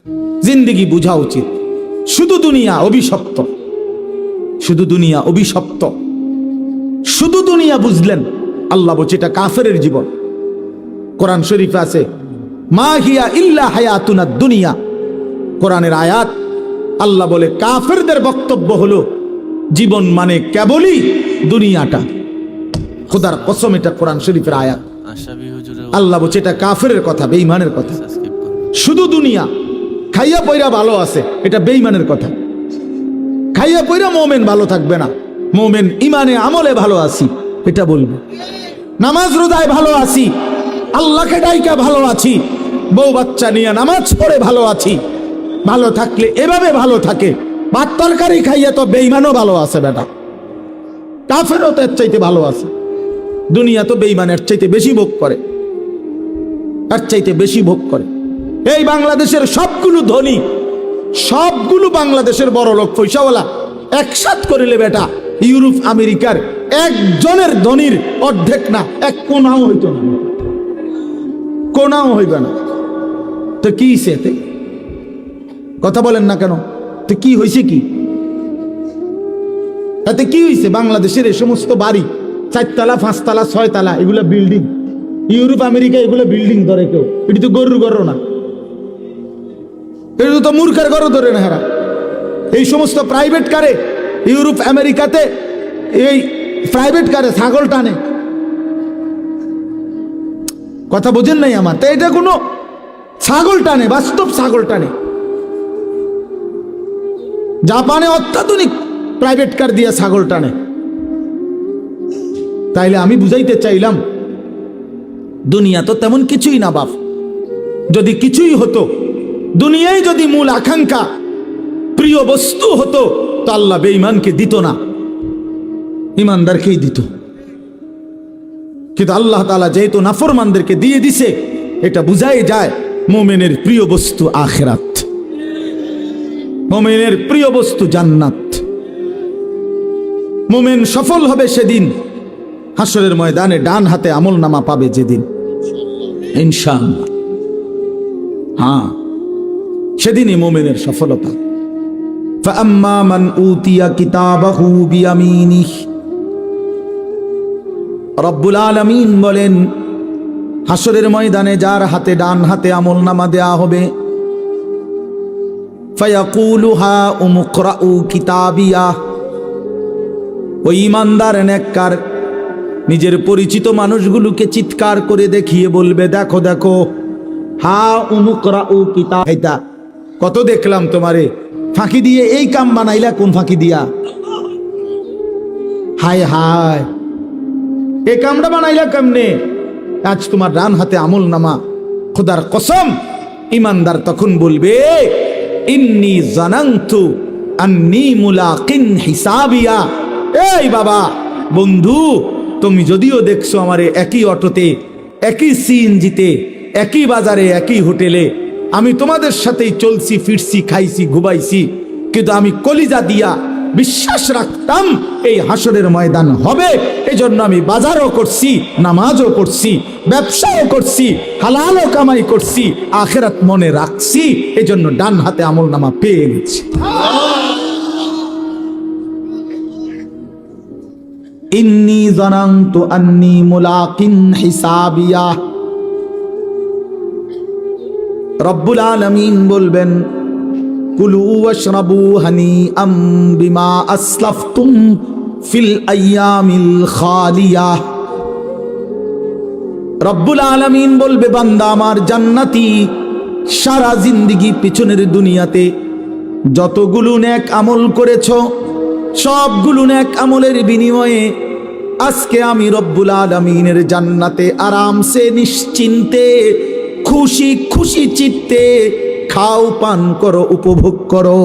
জিন্দেগি বুঝা উচিত। শুধু দুনিয়া অভিশপ্ত, শুধু দুনিয়া অভিশপ্ত, শুধু দুনিয়া বুঝলেন, আল্লাহ বলছে এটা কাফেরের জীবন। কোরআন শরীফে আছে মা হিয়া ইল্লা হায়াতুনা দুনিয়া, কোরআনের আয়াত। আল্লাহ বলে কাফেরদের বক্তব্য হলো জীবন মানে কেবলই দুনিয়াটা। খোদার কসম, এটা কোরআন শরীফের আয়াত। আল্লাহ বলছে এটা কাফেরের কথা, বেঈমানের কথা। শুধু দুনিয়া, খাইয়া পয়রা ভালো আছে, এটা বেঈমানের কথা। খাইয়া পয়রা মোমেন ভালো থাকবে না, মোমেন ইমানে আমলে ভালো আছি এটা বলবে। নামাজ রোজায় ভালো আছি, আল্লাহকে ডাইকা ভালো আছি, বউ বাচ্চা নিয়ে নামাজ পড়ে ভালো আছি, ভালো থাকলে এভাবে ভালো থাকে। ভাত তরকারি খাইয়া তো বেঈমানও ভালো আছে বেটা, কাফেরও তো এর চাইতে ভালো আছে। দুনিয়া তো বেঈমানের চাইতে বেশি ভোগ করে, এর চাইতে বেশি ভোগ করে। এই বাংলাদেশের সবগুলো ধনী, সবগুলো বাংলাদেশের বড় লোক পয়সাওয়ালা একসাথ করিলে বেটা ইউরোপ আমেরিকার একজনের ধনীর অর্ধেক না, এক কোনাও হইতো না, কোনাও হইবে না। তো কি সেতে কথা বলেন না কেন? তো কি হয়েছে? কি তাতে কি হয়েছে? বাংলাদেশের এই সমস্ত বাড়ি 4 তলা 5 তলা 6 তলা এগুলো বিল্ডিং, ইউরোপ আমেরিকা এগুলো বিল্ডিং ধরে কেউ, এটি তো গরুর ঘর না, এটা তো মূর্খের ঘর ধরে না হেরা। এই সমস্ত প্রাইভেট কারে ইউরোপ আমেরিকাতে, এই প্রাইভেট কারে ছাগল টানে। কথা বোঝেন নাই আমার? তো এটা কোনো ছাগল টানে, বাস্তব ছাগল টানে। জাপানে অত্যাধুনিক প্রাইভেট কার দিয়ে ছাগল টানে। তাইলে আমি বুঝাইতে চাইলাম দুনিয়া তো তেমন কিছুই না বাপ। যদি কিছুই হতো, দুনিয়ায় যদি মূল আকাঙ্ক্ষা প্রিয় বস্তু হতো, তো আল্লাহ বেঈমানকে দিত না, ইমানদারকেই দিত। কিন্তু আল্লাহ তাআলা যেহেতু নাফরমানদেরকে দিয়ে দিছে, এটা বুঝাই যায় মুমিনের প্রিয় বস্তু আখিরাত, মুমিনের প্রিয় বস্তু জান্নাত। মুমিন সফল হবে সেদিন হাসরের ময়দানে, ডান হাতে আমলনামা পাবে যেদিন ইনশাআল্লাহ। হ্যাঁ, সেদিনই মুমিনের সফলতা। ফাআম্মা মান উতিয়া কিতাবাহু বিয়ামিনিহি, রব্বুল আলামিন বলেন হাসরের ময়দানে যার হাতে ডান হাতে আমলনামা দেয়া হবে, ফায়াকুলু হা উমুকরাউ কিতাবিয়া, ওই ইমানদার নেককার নিজের পরিচিত মানুষগুলোকে চিৎকার করে দেখিয়ে বলবে, দেখো দেখো, হা উমুকরাউ কিতাবিয়া, কত দেখলাম তোমারে ফাঁকি দিয়ে এই কাম বানাইলা, কোন ফাঁকি দিয়া? হায় হায়, এই কামটা বানাইলা কেমনে? আজ তোমার ডান হাতে আমল নামা। খোদার কসম, ইমানদার তখন বলবে, ইন্নী জানান্তু আন্নী মুলাকিন হিসাবিয়া। এই বাবা, বন্ধু, তুমি যদিও দেখছো আমারে একই অটোতে, একই সিএনজিতে, একই বাজারে, একই হোটেলে, আমি তোমাদের সাথেই চলছি ফিরছি, খাইছি ঘুমাইছি, কিন্তু আমি কলিজা দিয়া বিশ্বাস রাখতাম এই হাসরের ময়দান হবে। এজন্য আমি বাজারও করছি, নামাজও করছি, ব্যবসাও করছি, হালালও কামাই করছি, আখিরাত মনে রাখছি, এজন্য ডান হাতে আমলনামা পেয়ে গেছি। ইন্নী জানান্তু আন্নী মুলাকিন হিসাবিয়া। রব্বুল আলামিন বলবেন, কুলু ওয়াশরাবু হানিআম বিমা আসলাফতুম ফিল আইয়ামিল খালিয়া। রব্বুল আলামিন বলবে, বান্দা আমার জান্নাতি, সারা জিন্দেগি পিছনের দুনিয়াতে যতগুলো নেক আমল করেছো, সবগুলো নেক আমলের বিনিময়ে আজকে আমি রব্বুল আলামিনের জান্নাতে আরামসে নিশ্চিন্তে খুশি খুশি চিত্তে খাও, পান করো, উপভোগ করো।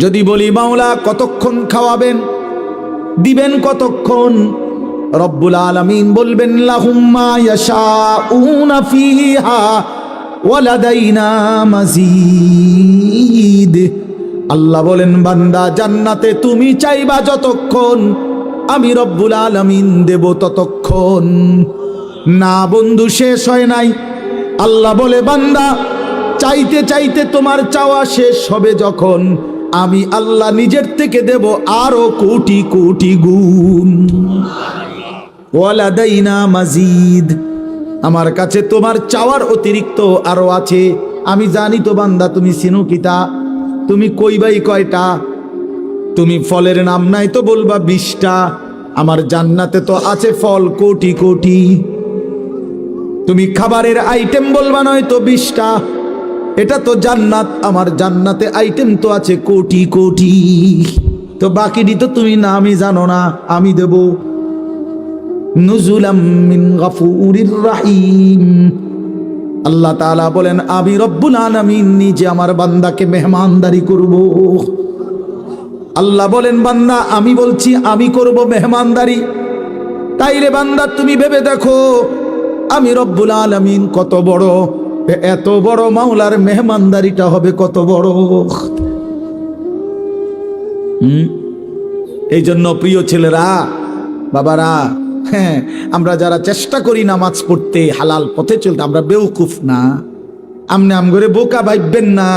যদি বলি মাওলা কতক্ষণ খাওয়াবেন, দিবেন কতক্ষণ? রব্বুল আলামিন বলবেন, লাহুম মা ইয়াশাউনা ফিহা ওয়া লাদাইনা মাজিদ। আল্লাহ বলেন, বান্দা জান্নাতে তুমি চাইবা যতক্ষণ, আমি রব্বুল আলামিন দেব ততক্ষণ। না বন্ধু, শেষ হয় নাই। আল্লাহ বলে, বান্দা চাইতে চাইতে তোমার চাওয়া শেষ হবে যখন, আমি আল্লাহ নিজের থেকে দেব আরো কোটি কোটি গুণ। ওয়ালাদাইনা মাজিদ, আমার কাছে তোমার চাওয়ার অতিরিক্ত আরো আছে। আমি জানি তো বান্দা তুমি চিনো কিতা, তুমি কইবাই কয়টা, তুমি ফলের নাম নাই তো বলবা 20টা, আমার জান্নাতে তো আছে ফল কোটি কোটি। তুমি খাবারের আইটেম বলবা নয় তো 20টা, এটা তো জান্নাত, আমার জান্নাতে আইটেম তো আছে কোটি কোটি। তো বাকিটি তো তুমি নামই জানো না, আমি দেব। নুজুলাম মিন গফুরির রহিম, আল্লাহ তাআলা বলেন আমি রব্বুল আলামিন নিজে আমার বান্দাকে মেহমানদারি করব। আল্লাহ বলেন বান্দা আমি বলছি আমি করব মেহমানদারি। তাইলে বান্দা তুমি ভেবে দেখো আমি রব্বুল আলামিন কত বড়, এত বড় মাওলার মেহমানদারিটা হবে কত বড়। এই জন্য প্রিয় ছেলেরা, বাবারা, হ্যাঁ, আমরা যারা চেষ্টা করি নামাজ পড়তে, হালাল পথে চলতে, আমরা বেউকুফ না। আমনে আম করে বোকা ভাববেন না।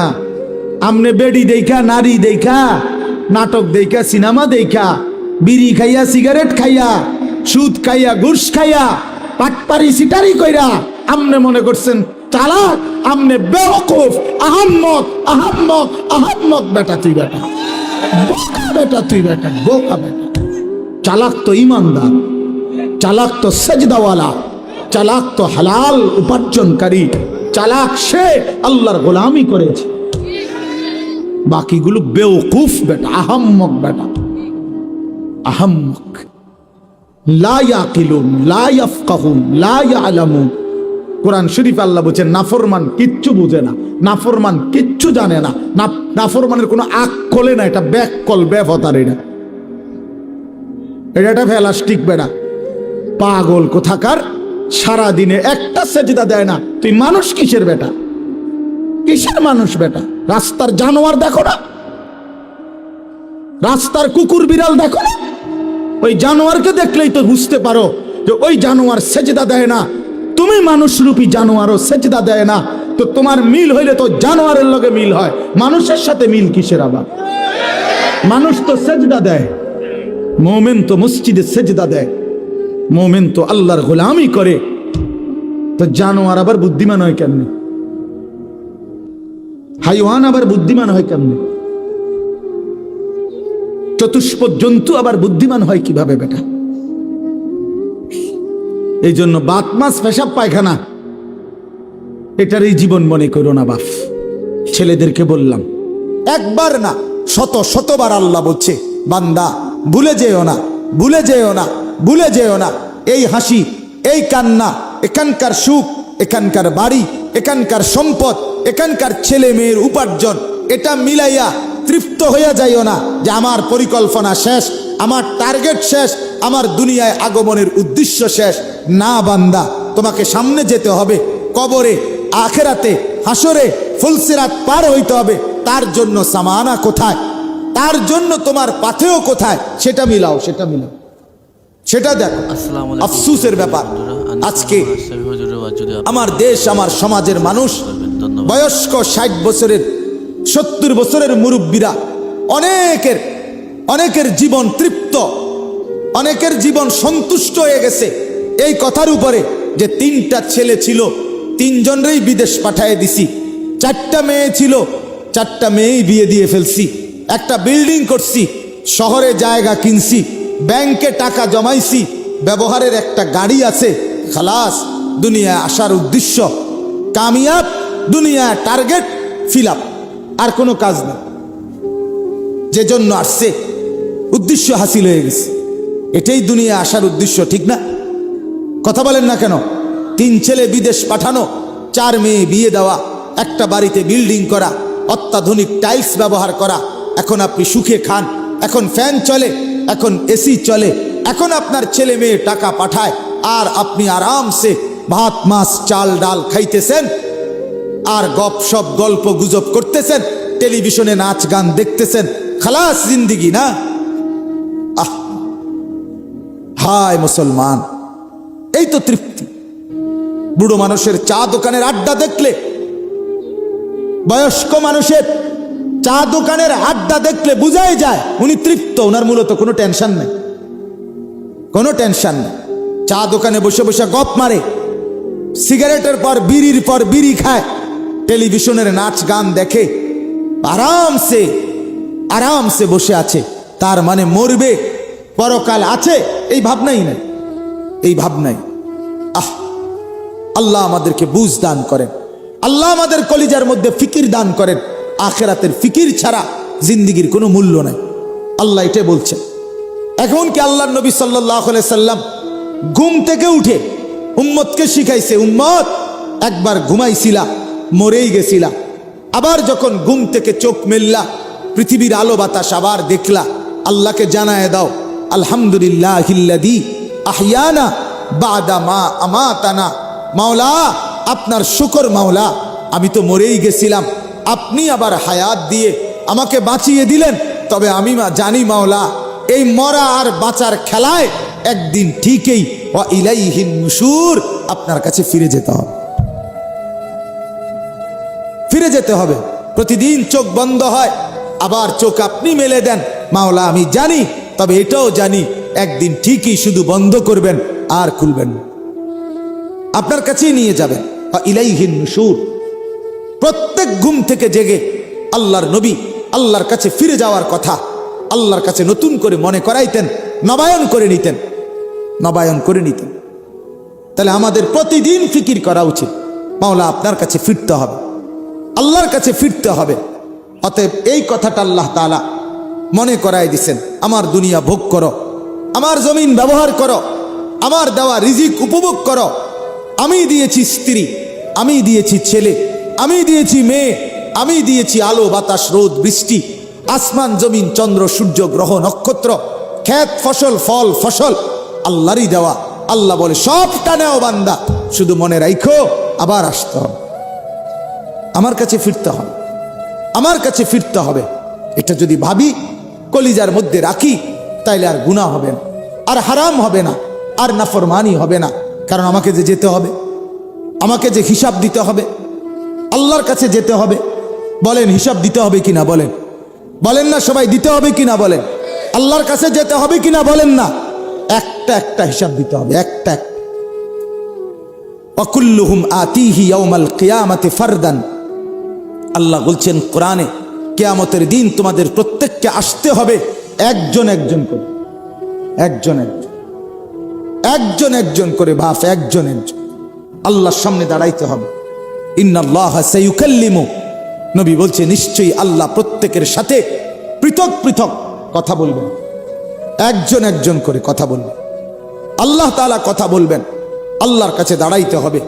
আমনে বেড়ি দেখা, নারী দেখা, নাটক দেখা, সিনেমা দেখা, বিড়ি খাইয়া, সিগারেট খাইয়া, সুদ খাইয়া, ঘুষ খাইয়া, পাটপারি সিটারি কইরা আমনে মনে করছেন চালাক। আমনে বেউকুফ, আহাম্মক আহাম্মক আহাম্মক বেটা তুই, বেটা বোকা বেটা তুই, বেটা বোকা বেটা। চালাক তো ইমানদার, চালাক তো সেজদাওয়ালা, চালাক তো হালাল উপার্জনকারী, চালাক সে আল্লাহর গোলামি করেছে। বাকিগুলো বেওকুফ বেটা, আহাম্মক বেটা, আহাম্মক। লা ইয়াকিলুন, লা ইয়াফকাহুন, লা ইয়ালামুন। কোরআন শরীফ আল্লাহ বলেছেন নাফরমান কিচ্ছু বুঝে না, নাফরমান কিচ্ছু জানে না, নাফরমানের কোনো আকলে না, এটা ব্যাককল ব্যবতার, এটা প্লাস্টিক বেটা, পাগল কোথাকার। সারা দিনে একটা সেজদা দেয় না, তুই মানুষ কিসের বেটা, কিসের মানুষ বেটা? রাস্তার জানোয়ার দেখো না, রাস্তার কুকুর বিড়াল দেখো না, ওই জানোয়ারকে দেখলেই তো বুঝতে পারো যে ওই জানোয়ার সেজদা দেয় না। তুমি মানুষরূপী জানোয়ারও সেজদা দেয় না, তো তোমার মিল হইলে তো জানোয়ারের লগে মিল হয়, মানুষের সাথে মিল কিসের আবার? মানুষ তো সেজদা দেয়, মোমেন তো মসজিদে সেজদা দেয়, মোমেন তো আল্লাহর গোলামি করে, তো জানোয়ার আবার বুদ্ধিমান হয় কেমনে? হাইওয়ান আবার বুদ্ধিমান হয় কেমনে? চতুষ্পদ জন্তু আবার বুদ্ধিমান হয় কিভাবে বেটা? এই জন্য বাত মাছ পেশাব পায়খানা এটারই জীবন মনে করো না বাপ। ছেলেদেরকে বললাম, একবার না শত শতবার আল্লাহ বলছে বান্দা ভুলে যেও না, ভুলে যেও না, ভুলে যেও না। এই হাসি, এই কান্না, এখানকার সুখ, এখানকার বাড়ি, এখানকার সম্পদ, এখানকার ছেলে মেয়ের উপার্জন, এটা মিলাইয়া তৃপ্ত হইয়া যাইও না যে আমার পরিকল্পনা শেষ, আমার টার্গেট শেষ, আমার দুনিয়ায় আগমনের উদ্দেশ্য শেষ। না বান্দা, তোমাকে সামনে যেতে হবে, কবরে, আখেরাতে, হাসরে, ফুলসিরাত পার হইতে হবে। তার জন্য সামানা কোথায়, তার জন্য তোমার পাথেও কোথায়, সেটা মিলাও, সেটা মিলাও, সেটা দেখো। আফসুসের ব্যাপার, আজকে আমার দেশ, আমার সমাজের মানুষ, বয়স্ক 60 বছরের, 70 বছরের মুরব্বীরা, অনেকের জীবন তৃপ্ত, অনেকের জীবন সন্তুষ্ট হয়ে গেছে এই কথার উপরে যে 3টা ছেলে ছিল, 3 জনেরই বিদেশ পাঠিয়ে দিছি, 4টা মেয়ে ছিল, 4টা মেয়েই বিয়ে দিয়ে ফেলছি, একটা বিল্ডিং করছি, শহরে জায়গা কিনছি, ব্যাংকে টাকা জমাইছি, ব্যবহারের একটা গাড়ি আছে, খালাস, দুনিয়ায় আসার উদ্দেশ্য কামিয়াব, দুনিয়া টার্গেট ফিল আপ, আর কোনো কাজ নেই। যে জন্য আসছে উদ্দেশ্য হাসিল হয়ে গেছে, এটাই দুনিয়া আসার উদ্দেশ্য, ঠিক না? কথা বলেন না কেন? 3 ছেলে বিদেশ পাঠানো, 4 মেয়ে বিয়ে দেওয়া, একটা বাড়িতে বিল্ডিং করা, অত্যাধুনিক টাইলস ব্যবহার করা, এখন আপনি সুখে খান, এখন ফ্যান চলে, এখন এসি চলে, এখন আপনার ছেলে মেয়ে টাকা পাঠায়, আর আপনি আরামসে ভাত মাছ চাল ডাল খাইতেছেন, আর গপসপ গল্প গুজব করতেছেন, টেলিভিশনে নাচ গান দেখতেছেন, খালাস জিন্দিগি না? আহ, হায় মুসলমান, এই তো তৃপ্তি। বুড়ো মানুষের চা দোকানের আড্ডা দেখলে বয়স্ক মানুষের চা দোকানের আড্ডা দেখলে বোঝাই যায় উনি তৃপ্ত, ওনার মূলত কোনো টেনশন নেই, কোনো টেনশন নেই। চা দোকানে বসে বসে গপ মারে, সিগারেটের পর বিড়ি খায়, টেলিভিশনের নাচ গান দেখে, আরামসে আরামসে বসে আছে। তার মানে মরবে, পরকাল আছে, এই ভাবনাই নাই, এই ভাবনাই। আল্লাহ আমাদেরকে বুঝ দান করেন, আল্লাহ আমাদের কলিজার মধ্যে ফিকির দান করেন। আখিরাতের ফিকির ছাড়া জিন্দেগির কোনো মূল্য নাই, আল্লাহ এটাই বলছেন। এখন কি আল্লাহর নবী সাল্লাল্লাহু আলাইহি সাল্লাম ঘুম থেকে উঠে উম্মতকে শিখাইছে, উম্মত একবার ঘুমাইছিলা, মরেই গেছিলা, আবার যখন ঘুম থেকে চোখ মেললা, পৃথিবীর আলো বাতাস আবার দেখলা, আল্লাহকে জানায় দাও আলহামদুলিল্লাহিল্লাযী আহইয়ানা বাদা মা আমাতানা। মাওলা আপনার শুকর, মাওলা আমি তো মরেই গেছিলাম, আপনি আবার হায়াত দিয়ে আমাকে বাঁচিয়ে দিলেন। তবে আমি জানি মাওলা, এই মরা আর বাঁচার খেলায় একদিন ঠিকই ওয়া ইলাইহিন নুশুর, আপনার কাছে ফিরে যেতে হবে, ফিরে যেতে হবে। প্রতিদিন চোখ বন্ধ হয়, আবার চোখ আপনি মেলে দেন, মাওলা আমি জানি, তবে এটাও জানি একদিন ঠিকই শুধু বন্ধ করবেন আর খুলবেন, আপনার কাছেই নিয়ে যাবেন। ইলাইহিন নুশুর। প্রত্যেক ঘুম থেকে জেগে আল্লাহর নবী আল্লাহর কাছে ফিরে যাওয়ার কথা আল্লাহর কাছে নতুন করে মনে করাইতেন, নবায়ন করে নিতেন, নবায়ন করে নিতেন। তাহলে আমাদের প্রতিদিন ফিকির করা উচিত, মাওলা আপনার কাছে ফিরতে হবে, আল্লাহর কাছে ফিরতে হবে। অতএব এই কথাটা আল্লাহ তাআলা মনে করাই দিছেন, আমার দুনিয়া ভোগ করো, আমার জমিন ব্যবহার করো, আমার দেওয়া রিজিক উপভোগ করো। আমি দিয়েছি স্ত্রী, আমি দিয়েছি ছেলে, আমি দিয়েছি মেয়ে, আমি দিয়েছি আলো বাতাস রোদ বৃষ্টি, আসমান জমিন চন্দ্র সূর্য গ্রহ নক্ষত্র, ক্ষেত ফসল ফল ফসল আল্লাহরই দেওয়া। আল্লাহ বলে সবটা নেও বান্দা, শুধু মনে রাখো আবার আসতে হবে, আমার কাছে ফিরতে হবে, আমার কাছে ফিরতে হবে। এটা যদি ভাবি, কলিজার মধ্যে রাখি, তাইলে আর গুনাহ হবে না, আর হারাম হবে না, আর নাফরমানি হবে না। কারণ আমাকে যে যেতে হবে, আমাকে যে হিসাব দিতে হবে, আল্লাহর কাছে যেতে হবে। বলেন হিসাব দিতে হবে কিনা? বলেন, বলেন না সবাই দিতে হবে কিনা? বলেন আল্লাহর কাছে যেতে হবে কিনা? বলেন না, একটা একটা হিসাব দিতে হবে, একটা একটা। ওয়াকুল্লুহুম আতিহি ইয়াউমাল কিয়ামাতি ফারদান। আল্লাহ বলছেন কোরআনে, কিয়ামতের দিন তোমাদের প্রত্যেককে আসতে হবে একজন একজন করে, একজন একজন, একজন একজন করে, বাপ একজন একজন আল্লাহর সামনে দাঁড়াইতে হবে। ইন্নাল্লাহা সাইয়ুকাল্লিমু, নবী বলছে নিশ্চয়ই আল্লাহ প্রত্যেকের সাথে পৃথক পৃথক কথা বলবেন, একজন একজন করে কথা বলবেন। আল্লাহ তাআলা কথা বলবেন, আল্লাহর কাছে দাঁড়াইতে হবে,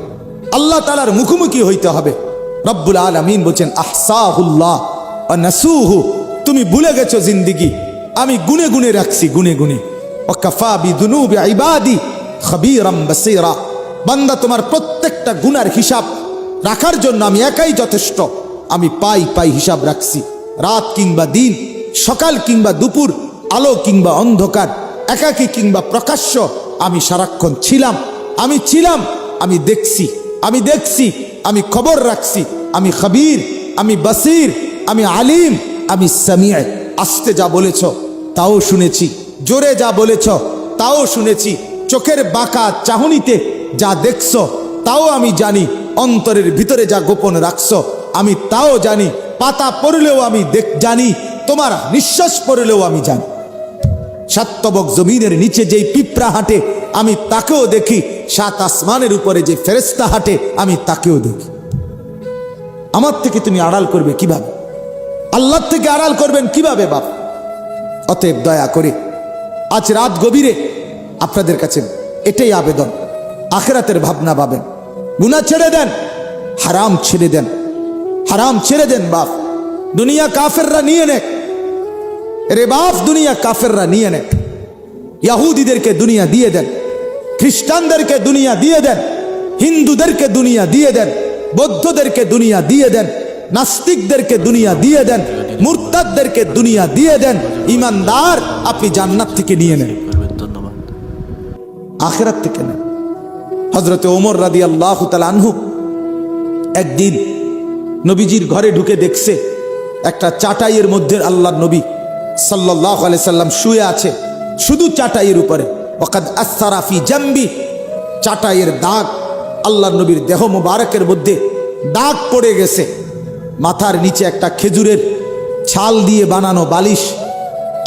আল্লাহ তাআলার মুখোমুখি হইতে হবে। রব্বুল আলামিন বলছেন আহসাহুল্লাহ ওয়া নাসুহু, তুমি ভুলে গেছো জিন্দেগি, আমি গুনে গুনে রাখছি, গুনে গুনে। ওয়া কাফা বিদুনুবি ইবাদি খাবীরাম বাসীরা, বান্দা তোমার প্রত্যেকটা গুনার হিসাব রাখার জন্য আমি একাই যথেষ্ট। আমি পাই পাই হিসাব রাখছি, রাত কিংবা দিন, সকাল কিংবা দুপুর, আলো কিংবা অন্ধকার, একাকী কিংবা প্রকাশ্য, আমি সারাক্ষণ ছিলাম, আমি ছিলাম, আমি দেখছি, আমি দেখছি, আমি খবর রাখছি, আমি খবীর, আমি বাসীর, আমি আলিম, আমি সামিআ। আস্তে যা বলেছ তাও শুনেছি, জোরে যা বলেছ তাও শুনেছি, চোখের বাঁকা চাহনিতে যা দেখছ তাও আমি জানি, অন্তরের ভিতরে যা গোপন রাখছ আমি তাও জানি, পাতা পড়লেও আমি জানি, তোমার নিঃশ্বাস পড়লেও আমি জানি। সাতবক জমিনের নিচে যেই পিঁপড়া হাঁটে আমি তাকেও দেখি, সাত আসমানের উপরে যে ফেরেশতা হাঁটে আমি তাকেও দেখি। আমার থেকে তুমি আড়াল করবে কিভাবে? আল্লাহর থেকে আড়াল করবেন কিভাবে বাপ? অতএব দয়া করে আজ রাত গভীরে আপনাদের কাছে এটাই আবেদন, আখিরাতের ভাবনা ভাবেন, গুনাহ ছেড়ে দেন, হারাম ছেড়ে দেন, হারাম ছেড়ে দেন বাপ। দুনিয়া কাফেররা নিয়ে নেক রে বাপ, দুনিয়া কাফেররা নিয়ে নেক। ইহুদিদেরকে দুনিয়া দিয়ে দেন, খ্রিস্টানদেরকে দুনিয়া দিয়ে দেন, হিন্দুদেরকে দুনিয়া দিয়ে দেন, বৌদ্ধদেরকে দুনিয়া দিয়ে দেন, নাস্তিকদেরকে দুনিয়া দিয়ে দেন, মুরতাদদেরকে দুনিয়া দিয়ে দেন। ইমানদার আপনি জান্নাত থেকে নিয়ে নেন, আখিরাত থেকে নেন। হযরতে ওমর রাদিয়াল্লাহু তাআলা আনহু একদিন নবীজির ঘরে ঢুকে দেখছে একটা চাটাইয়ের মধ্যে আল্লাহর নবী সাল্লাল্লাহু আলাইহি সাল্লাম শুয়ে আছে, শুধু চাটাইয়ের উপরে। ওয়াকাদ আসসারা ফি জামবি, চাটাইয়ের দাগ, আল্লাহর নবীর দেহ মোবারকের মধ্যে দাগ পড়ে গেছে। মাথার নিচে একটা খেজুরের ছাল দিয়ে বানানো বালিশ,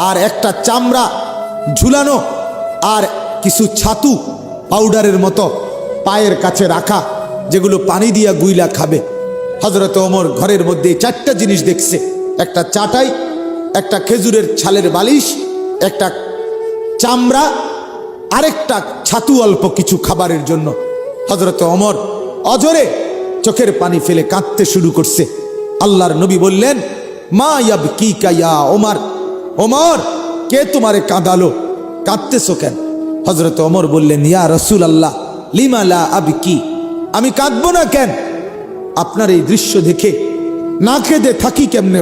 আর একটা চামড়া ঝুলানো, আর কিছু ছাতু পাউডারের মতো পায়ের কাছে রাখা, যেগুলো পানি দিয়া গুইলা খাবে। হযরত ওমর ঘরের মধ্যে চারটা জিনিস দেখছে, একটা চাটাই, একটা খেজুরের ছালের বালিশ, একটা চামড়া, আরেকটা ছাতু অল্প কিছু খাবারের জন্য। হযরত ওমর অজরে চোখের পানি ফেলে কাঁদতে শুরু করছে। আল্লাহর নবী বললেন, মা ইয়াবকিকা ইয়া ওমর, ওমর কে তোমারে কাঁদালো, কাঁদতেছো কেন? হযরত ওমর বললেন, ইয়া রাসূলুল্লাহ লিমা লা আবকি, আমি কাঁদবো না কেন? আপনার এই দৃশ্য দেখে না কেঁদে থাকি কেমনে,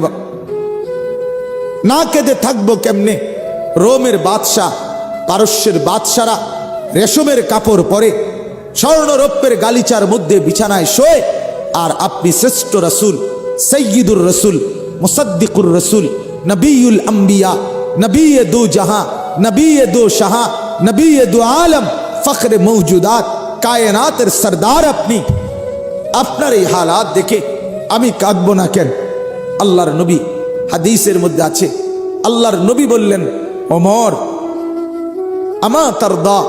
না কেঁদে থাকবো কেমনে? রোমের বাদশাহ, পারস্যের বাদশারা রেশমের কাপড় পরে স্বর্ণরৌপ্যের গালিচার মধ্যে বিছানায় শোয়ে, আর আপনি শ্রেষ্ঠ রাসূল, সাইয়্যিদুর রাসূল, মুসাদ্দিকুর রাসূল, নবিয়ুল আম্বিয়া, নবিয়ে দো জাহাঁ, নবিয়ে দো শাহা, নবিয়ে দো আলম, ফখরে মওজুদাত, কায়নাতের সরদার আপনি। আপনার এই হালাত দেখে আমি কাঁদবো না কেন? আল্লাহর নবী, হাদিসের মধ্যে আছে, আল্লাহর নবী বললেন, ওমর আমা তারদা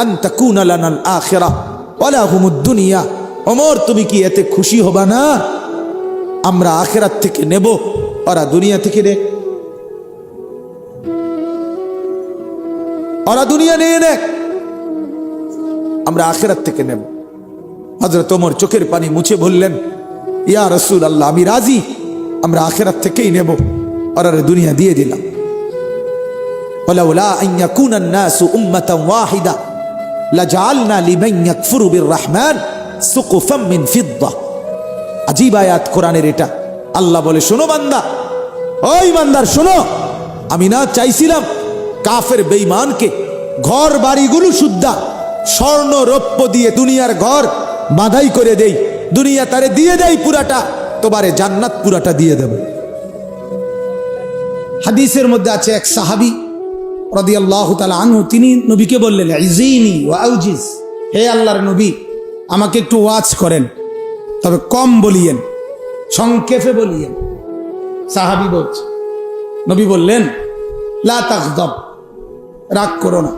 আন তাকুনা লানাল আখিরাহ ওয়ালা হুমুদ দুনিয়া, ওমর তুমি কি এতে খুশি হবা না আমরা আখিরাত থেকে নেব, ওরা দুনিয়া থেকে নেয়? ওরা দুনিয়া নিয়ে নেয়, আমরা আখিরাত থেকে নেব। হযরত ওমর চোখের পানি মুছে বললেন, ইয়া রাসূলুল্লাহ আমি রাজি, আমরা আখিরাত থেকেই নেব, ওরা দুনিয়া দিয়ে দিলাম। ওয়ালাউলা আন ইয়াকুনান নাসু উম্মাতান ওয়াহিদা লাজআলনা লিমান ইয়াকফুরু বিররহমান সুকুফাম মিন ফিদ্দা। আজীব আয়াত কোরআনের এটা। আল্লাহ বলে, শোনো বান্দা, ওই বান্দার শোনো, আমি না চাইছিলাম কাফের বেঈমানকে ঘর বাড়িগুলো শুদ্ধা স্বর্ণ রৌপ্য দিয়ে দুনিয়ার ঘর বাঁধাই করে দেই, দুনিয়া তারে দিয়ে দেই পুরাটা, তোমারে জান্নাত পুরাটা দিয়ে দেব। হাদিসের মধ্যে আছে, এক সাহাবী রাদিয়াল্লাহু তাআলা আনহু, তিনি নবীকে বললেন, ইজিনি ওয়া আউজিজ, হে আল্লাহর নবী আমাকে একটু ওয়াজ করেন, তবে কম বলিয়েন, সংক্ষেপে বলিয়েন। সাহাবী বলছে, নবী বললেন, লা তাগদাব, রাগ করো না।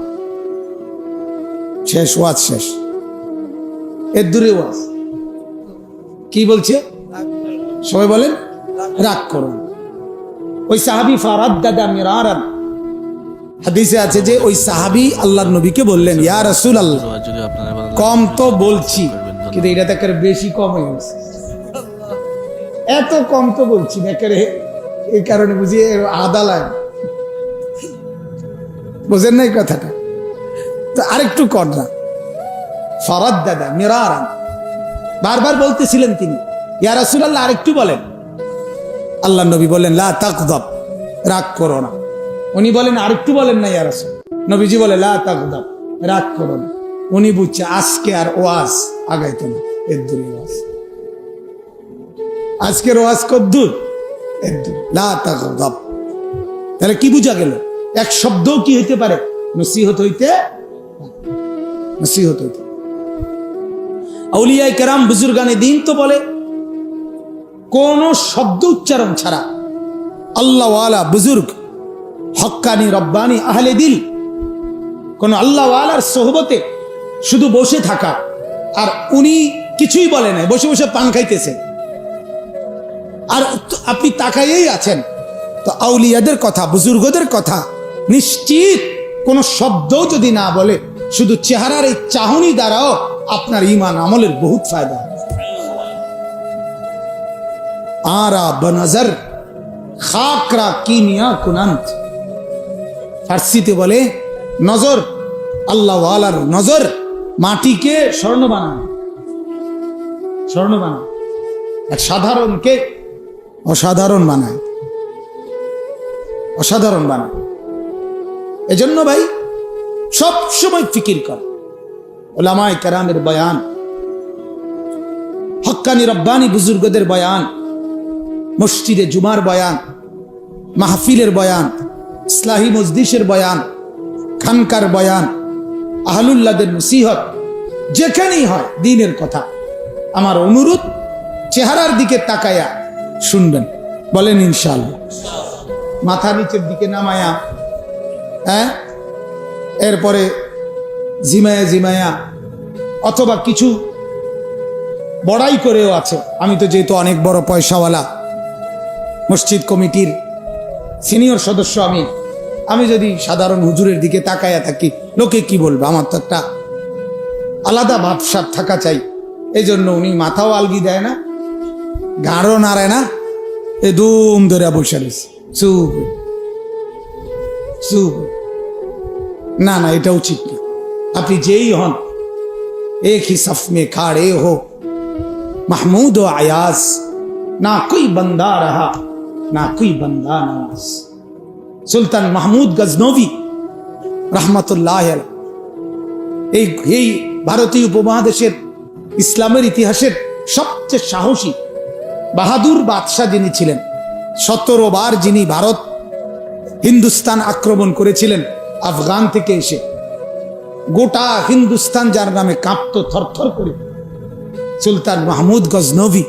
শেষ, ওয়াজ শেষ। এর দূরে ওয়াজ কি বলছে? সবাই বলেন রাগ করো না। ওই সাহাবী ফারাদ্দাদা মিরারান, হাদিসে আছে যে ওই সাহাবী আল্লাহর নবীকে বললেন, ইয়া রাসূলুল্লাহ কম তো বলছি, কিন্তু এটা তো একটা বেশি কম হয়ে গেছে, এত কম তো বলছি না, এই কারণে বুঝি আদা লাগে, বুঝেন না এই কথাটা? তো আরেকটু কর না। ফারাদ্দাদা মিরারান, বারবার বলতেছিলেন তিনি, ইয়া রাসূলুল্লাহ আরেকটু বলেন। আল্লাহর নবী বলেন, লা তাগদাব, রাগ করো না। উনি বলেন আরেকটু বলেন না ইয়া রাসূল, নবীজি বলে লা তাগদাব, রাগ করো না। উনি বুঝছে আজকে আর ওয়াজ আগাইতো না, এর দূরে ওয়াজ, আজকের ওয়াজ কদ্দুর, এর দূরে, লা তাগদাব। তাহলে কি বুঝা গেল? এক শব্দও কি হইতে পারে? নসিহত হইতে, নসিহত হইতে। আউলিয়ায়ে কেরাম বুজুর্গানে দিন তো বলে, কোন শব্দ উচ্চারণ ছাড়া আল্লাহ ওয়ালা বুজুর্গ, হক্কানি রব্বানি আহলে দিল, কোন আল্লাহ ওয়ালার সোহবতে শুধু বসে থাকা, আর উনি কিছুই বলে নাই, বসে বসে পান খাইতেছে, আর আপনি তাকাইয়েই আছেন। তো আউলিয়াদের কথা, বুজুর্গদের কথা নিশ্চিত কোন শব্দও যদি না বলে, শুধু চেহারার এই চাহনি দ্বারাও আপনার ঈমান আমলের বহুত ফায়দা। আরা বনজর খাকরা কিনিয়া কুনান্ত, ফার্সিতে বলে নজর, আল্লাহ ওয়ালার নজর মাটিকে স্বর্ণ বানায়, স্বর্ণ বানায়, এক সাধারণকে অসাধারণ বানায়, অসাধারণ বানায়। এজন্য ভাই সব সময় ফিকির কর উলামায়ে কেরামের বয়ান, হক্কানি রব্বানি বুজুর্গদের বয়ান, মসজিদে জুমার বয়ান, মাহফিলের বয়ান, ইসলাহি মজলিসের বয়ান, খানকার বয়ান, আহলুল্লাহদের নসিহত যেখানেই হয় দ্বীনের কথা, আমার অনুরোধ চেহারার দিকে তাকায়া শুনবেন। বলেন ইনশাআল্লাহ। মাথা নিচের দিকে নামায়া, এরপরে জিমায়া জিমায়া অথবা কিছু বড়াই করেও আছে। আমি তো যেহেতু অনেক বড় পয়সাওয়ালা মসজিদ কমিটির সিনিয়র সদস্য, আমি যদি সাধারণ হুজুরের দিকে তাকায়া থাকি লোকে কি বলবে? আমার তো একটা আলাদা ভাবসাব থাকা চাই। এই জন্য উনি মাথাও আলগি দেয় না, গাঢ় নাড়ায় না, এ দুম ধরে বসে রয়েছে চুপ চুপ। না না, এটা উচিত না। আপনি যেই হন, এক হি সফ মে খাড়ে হো মাহমুদ ও আয়াস, না কোই বন্দা রহা না কোই বন্দা নওয়াজ। সুলতান মাহমুদ গজনবী রহমতুল্লাহ আলাইহি এই ভারতীয় উপমহাদেশের ইসলামের ইতিহাসের সবচেয়ে সাহসী বাহাদুর বাদশাহ যিনি ছিলেন, 17 বার যিনি ভারত হিন্দুস্তান আক্রমণ করেছিলেন আফগান থেকে এসে, গোটা হিন্দুস্তান যার নামে কাঁপত থরথর করে, সুলতান মাহমুদ গজনবী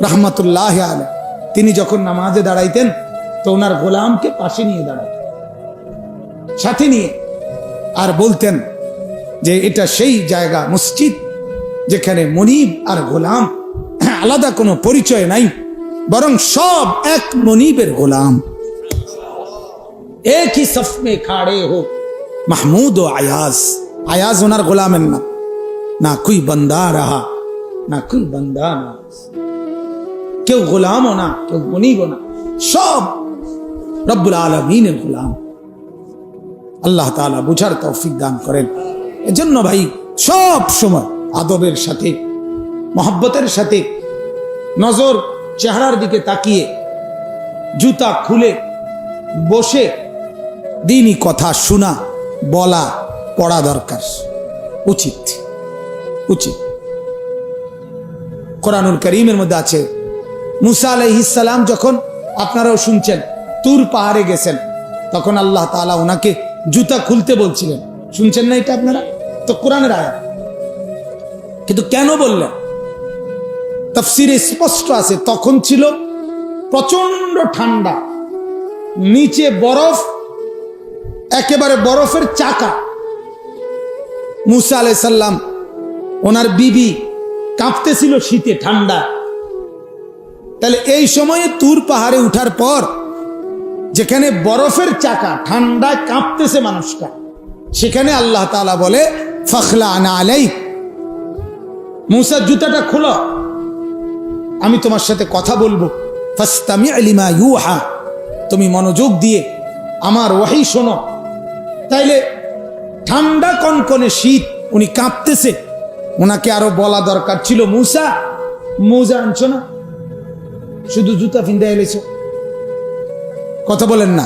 রহমতুল্লাহ আলাইহি। তিনি যখন নামাজে দাঁড়াইতেন তো ওনার গোলামকে পাশে নিয়ে দাঁড়াতেন, সাথে নিয়ে, আর বলতেন যে এটা সেই জায়গা মসজিদ যেখানে মনিব আর গোলাম আলাদা কোনো পরিচয় নাই, বরং সব এক মনিবের গোলাম। এক হি সফ মে খাড়ে হো মাহমুদ ও আয়াজ। আয়াজ ওনার গোলামের নাম। না কোই বন্দা রাহা না কোই বন্দা নওয়াজ। কেউ গোলামও না, কেউ মনিবও না, সব রব্বুল আলামিনের গোলাম। আল্লাহ তাআলা বুঝার তৌফিক দান করেন। এজন্য ভাই সব সময় আদবের সাথে, মহব্বতের সাথে, নজর চেহারার দিকে তাকিয়ে, জুতা খুলে বসে দ্বীনি কথা শোনা, বলা, পড়া দরকার, উচিত উচিত। কোরআনুল কারীমের মধ্যে আছে, মুসা আলাইহিস সালাম যখন, আপনারাও শুনছেন, তুর পাহাড়ে গেছেন, তখন আল্লাহ তাআলা ওনাকে জুতা খুলতে বলছিলেন। শুনছেন না এটা আপনারা? তো কোরআনের আয়াত। কিন্তু কেন বললেন? তাফসীরে স্পষ্ট আছে, তখন ছিল প্রচন্ড ঠান্ডা, নিচে বরফ, একেবারে বরফের চাকা। মুসা আলাইহিস সালাম ওনার বিবি কাঁপতেছিল শীতে, ঠান্ডা। তাহলে এই সময়ে তুর পাহাড়ে উঠার পর যেখানে বরফের চাকা, ঠান্ডায় কাঁপতেছে মানুষটা, সেখানে আল্লাহ তাআলা বলে ফাখলা'না আলাইক, মুসা জুতাটা খোলো, আমি তোমার সাথে কথা বলবো। ফাসতামি' লিমা ইউহা, তুমি মনোযোগ দিয়ে আমার ওহী শোনো। তাইলে ঠান্ডা কনকনে শীত, উনি কাঁপতেছে, ওনাকে আরো বলা দরকার ছিল, মুসা মোজা আনছো না, শুধু জুতা ফিন্দা এলেছো, কথা বলেন না?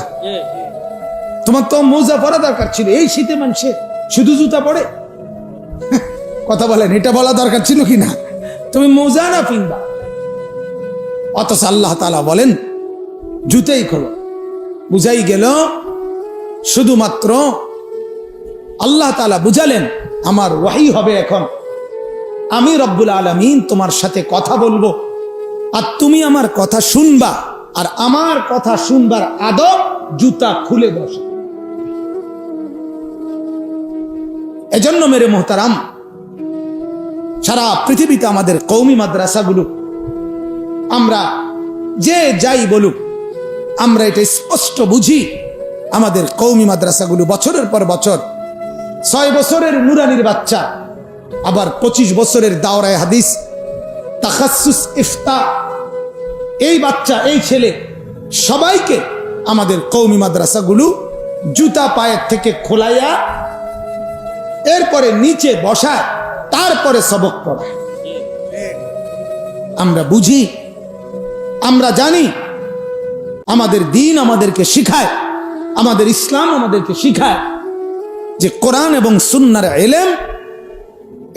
তোমার তো মোজা পরা দরকার ছিল, এই শীতে মানুষে শুধু জুতা পরে, কথা বলেন, এটা বলা দরকার ছিল কি না? তুমি মোজা না ফিনবা। অথচ আল্লাহ তাআলা বলেন জুতাই খোলো। বুঝাই গেল শুধুমাত্র আল্লাহ তাআলা বুঝালেন আমার ওহী হবে, এখন আমি রব্বুল আলামিন তোমার সাথে কথা বলবো, আর তুমি আমার কথা শুনবা, আর আমার কথা শুনবার আদব জুতা খুলে বসে। এজন্য মেরে মোহতারাম, সারা পৃথিবীতে আমাদের কওমি মাদ্রাসাগুলো, আমরা যে যাই বলুক, আমরা এটা স্পষ্ট বুঝি, আমাদের কওমি মাদ্রাসাগুলো বছরের পর বছর 6 বছরের নুরানির বাচ্চা, আবার 25 বছরের দাওরায়ে হাদিস, তাখাসসুস ইফতা, এই বাচ্চা, এই ছেলে, সবাইকে আমাদের কওমি মাদ্রাসাগুলো জুতা পায়ের থেকে খোলাইয়া এরপরে নিচে বসায়, তারপরে সবক পড়ায়। আমরা বুঝি, আমরা জানি, আমাদের দ্বীন আমাদেরকে শিখায়, আমাদের ইসলাম আমাদেরকে শিখায় যে কোরআন এবং সুন্নাহর ইলম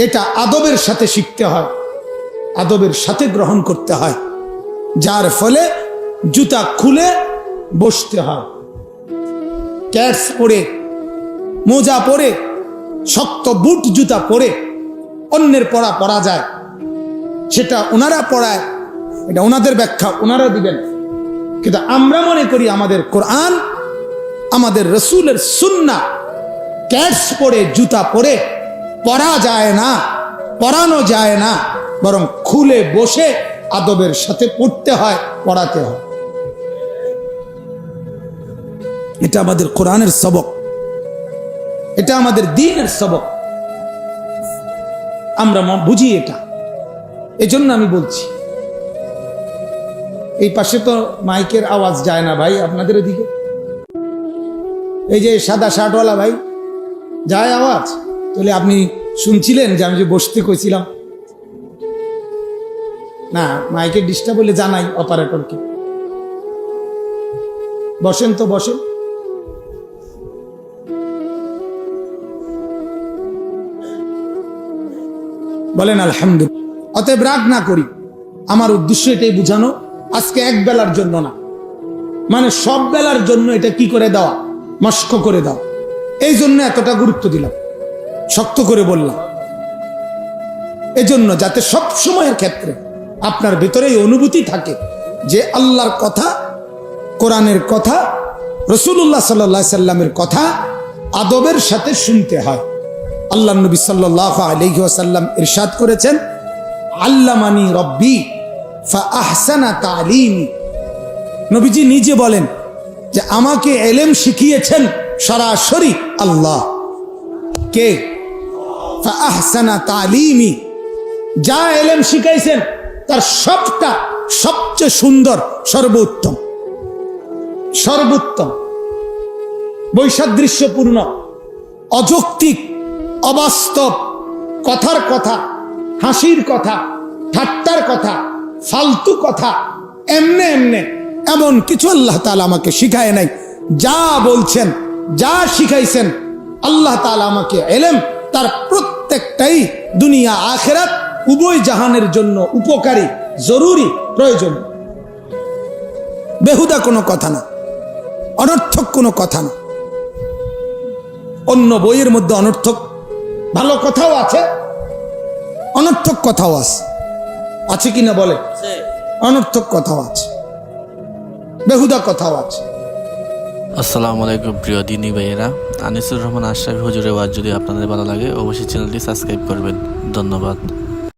এটা আদবের সাথে শিখতে হয়, আদবের সাথে গ্রহণ করতে হয়। যার ফলে জুতা খুলে বসতে হয়। ক্যাটস পরে, মোজা পরে, শক্ত বুট জুতা পরে অন্যের পড়া যায়, সেটা ওনারা পড়ায়, এটা ওনাদের ব্যাখ্যা ওনারা দিবেন। কিন্তু আমরা মনে করি আমাদের কোরআন, আমাদের রসুলের সুন্নাহ ক্যাটস পরে, জুতা পরে পড়া যায় না, পড়ানো যায় না, বরং খুলে বসে আদবের সাথে পড়তে হয়, পড়াতে হয়। এটা আমাদের কোরআনের সবক, এটা আমাদের দ্বীনের সবক। আমরা বুঝি এটা, এজন্য আমি বলছি। এই পাশে তো মাইকের আওয়াজ যায় না ভাই, আপনাদের ওদিকে এই যে সাদা শার্টওয়ালা ভাই, যায় আওয়াজ? তাহলে আপনি শুনছিলেন যে আমি যে বসতে কইছিলাম? না, মাইকের ডিস্টার্ব বলে জানাই অপারেটরকে। বসেন তো, বসেন। বলেন আলহামদুলিল্লাহ। অতএব রাগ না করি, আমার উদ্দেশ্য এটাই বুঝানো, আজকে এক বেলার জন্য না, মানে সব বেলার জন্য এটা কি করে দেওয়া, মস্ক করে দাও। এই জন্য এতটা গুরুত্ব দিলাম, শক্ত করে বললাম, এজন্য যাতে সব সময়ের ক্ষেত্রে আপনার ভিতরে এই অনুভূতি থাকে যে আল্লাহর কথা, কোরআনের কথা, রাসূলুল্লাহ সাল্লাল্লাহু আলাইহি সাল্লামের কথা আদবের সাথে শুনতে হয়। আল্লাহ নবী সাল্লাল্লাহু আলাইহি ওয়াসাল্লাম ইরশাদ করেছেন, আল্লামানি রব্বি ফাআহসানা তালিমি। নবীজি নিজে বলেন যে আমাকে এলেম শিখিয়েছেন সরাসরি আল্লাহ। কে? ফাআহসানা তালিমি। যা এলেম শিখাইছেন তার সবটা সবচেয়ে সুন্দর, সর্বোত্তম, সর্বোত্তম, বৈসাদৃশ্যপূর্ণ, অযৌক্তিক, অবাস্তব, কথার কথা, হাসির কথা, ঠাট্টার কথা, ফালতু কথা, এমনে এমনে এমন কিছু আল্লাহ তাআলা আমাকে শিখায় নাই। যা বলছেন, যা শিখাইছেন আল্লাহ তাআলা আমাকে এলেম, তার প্রত্যেকটাই দুনিয়া আখিরাত উভয় জাহানের জন্য উপকারী, জরুরি, প্রয়োজন। বেহুদা কোনো কথা না, অনর্থক কোনো কথা না। অন্য বইয়ের মধ্যে অনর্থক ভালো কথাও আছে, অনর্থক কথাও আছে, আছে কিনা বলে? অনর্থক কথাও আছে, বেহুদা কথাও আছে। আসসালামু আলাইকুম প্রিয় দিনী ভাইয়েরা, আনিসুর রহমান আশরাফি হুজুরের ওয়াজ যদি আপনাদের ভালো লাগে অবশ্যই চ্যানেলটি সাবস্ক্রাইব করবেন। ধন্যবাদ।